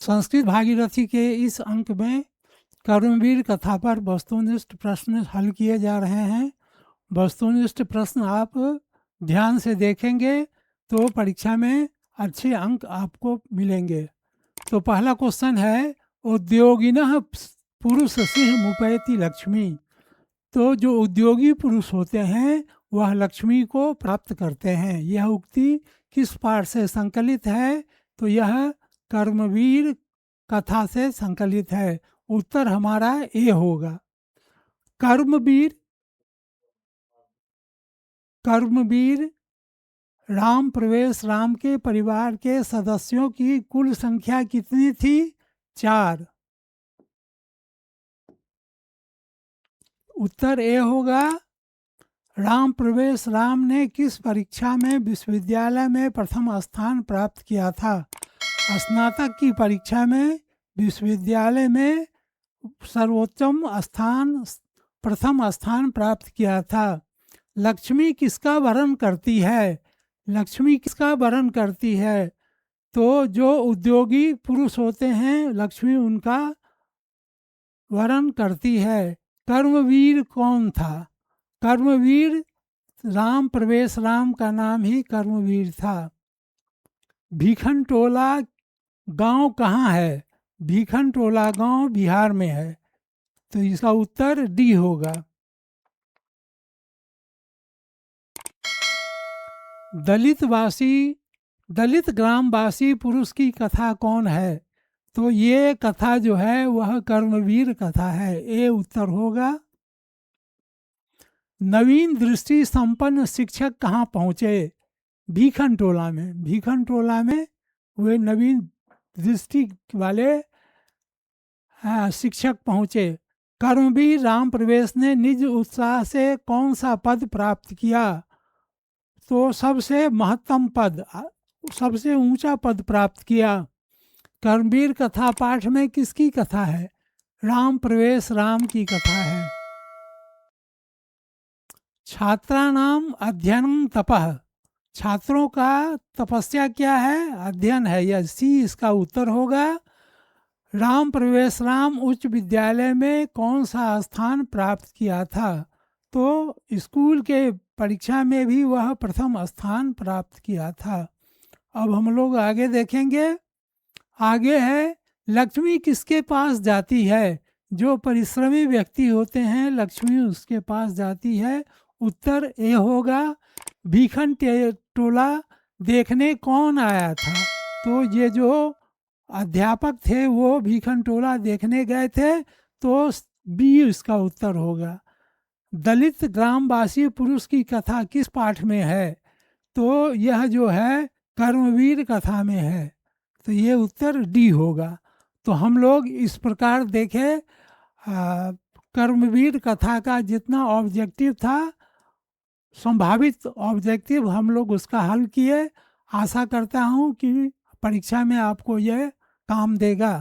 संस्कृत भागीरथी के इस अंक में कर्मवीर कथा पर वस्तुनिष्ठ प्रश्न हल किए जा रहे हैं। वस्तुनिष्ठ प्रश्न आप ध्यान से देखेंगे तो परीक्षा में अच्छे अंक आपको मिलेंगे। तो पहला क्वेश्चन है, उद्योगिनः पुरुष सिंह मुपैति लक्ष्मी। तो जो उद्योगी पुरुष होते हैं वह लक्ष्मी को प्राप्त करते हैं। यह उक्ति किस पाठ से संकलित है? तो यह कर्मवीर कथा से संकलित है। उत्तर हमारा ए होगा। कर्मवीर राम प्रवेश राम के परिवार के सदस्यों की कुल संख्या कितनी थी? 4। उत्तर ए होगा। राम प्रवेश राम ने किस परीक्षा में विश्वविद्यालय में प्रथम स्थान प्राप्त किया था? स्नातक की परीक्षा में विश्वविद्यालय में सर्वोत्तम स्थान प्रथम स्थान प्राप्त किया था। लक्ष्मी किसका वरण करती है? लक्ष्मी किसका वरण करती है? तो जो उद्योगी पुरुष होते हैं लक्ष्मी उनका वरण करती है। कर्मवीर कौन था? कर्मवीर राम प्रवेश राम का नाम ही कर्मवीर था। भीखनटोला गांव कहाँ है? भीखनटोला गांव बिहार में है। तो इसका उत्तर डी होगा। दलित ग्रामवासी पुरुष की कथा कौन है? तो ये कथा जो है वह कर्मवीर कथा है। ए उत्तर होगा। नवीन दृष्टि संपन्न शिक्षक कहाँ पहुँचे? भीखनटोला में। भीखनटोला में वे नवीन दृष्टि वाले शिक्षक पहुँचे। कर्मवीर राम प्रवेश ने निज उत्साह से कौन सा पद प्राप्त किया? तो सबसे महत्तम पद, सबसे ऊंचा पद प्राप्त किया। कर्मवीर कथा पाठ में किसकी कथा है? राम प्रवेश राम की कथा है। छात्राणाम अध्ययनम तपः। छात्रों का तपस्या क्या है? अध्ययन है। यह सी इसका उत्तर होगा। राम प्रवेश राम उच्च विद्यालय में कौन सा स्थान प्राप्त किया था? तो स्कूल के परीक्षा में भी वह प्रथम स्थान प्राप्त किया था। अब हम लोग आगे देखेंगे। आगे है, लक्ष्मी किसके पास जाती है? जो परिश्रमी व्यक्ति होते हैं लक्ष्मी उसके पास जाती है। उत्तर ए होगा। भीखनटोला देखने कौन आया था? तो ये जो अध्यापक थे वो भीखनटोला देखने गए थे। तो बी इसका उत्तर होगा। दलित ग्रामवासी पुरुष की कथा किस पाठ में है? तो यह जो है कर्मवीर कथा में है। तो ये उत्तर डी होगा। तो हम लोग इस प्रकार देखें, कर्मवीर कथा का जितना ऑब्जेक्टिव था, संभावित ऑब्जेक्टिव, हम लोग उसका हल किए। आशा करता हूँ कि परीक्षा में आपको यह काम देगा।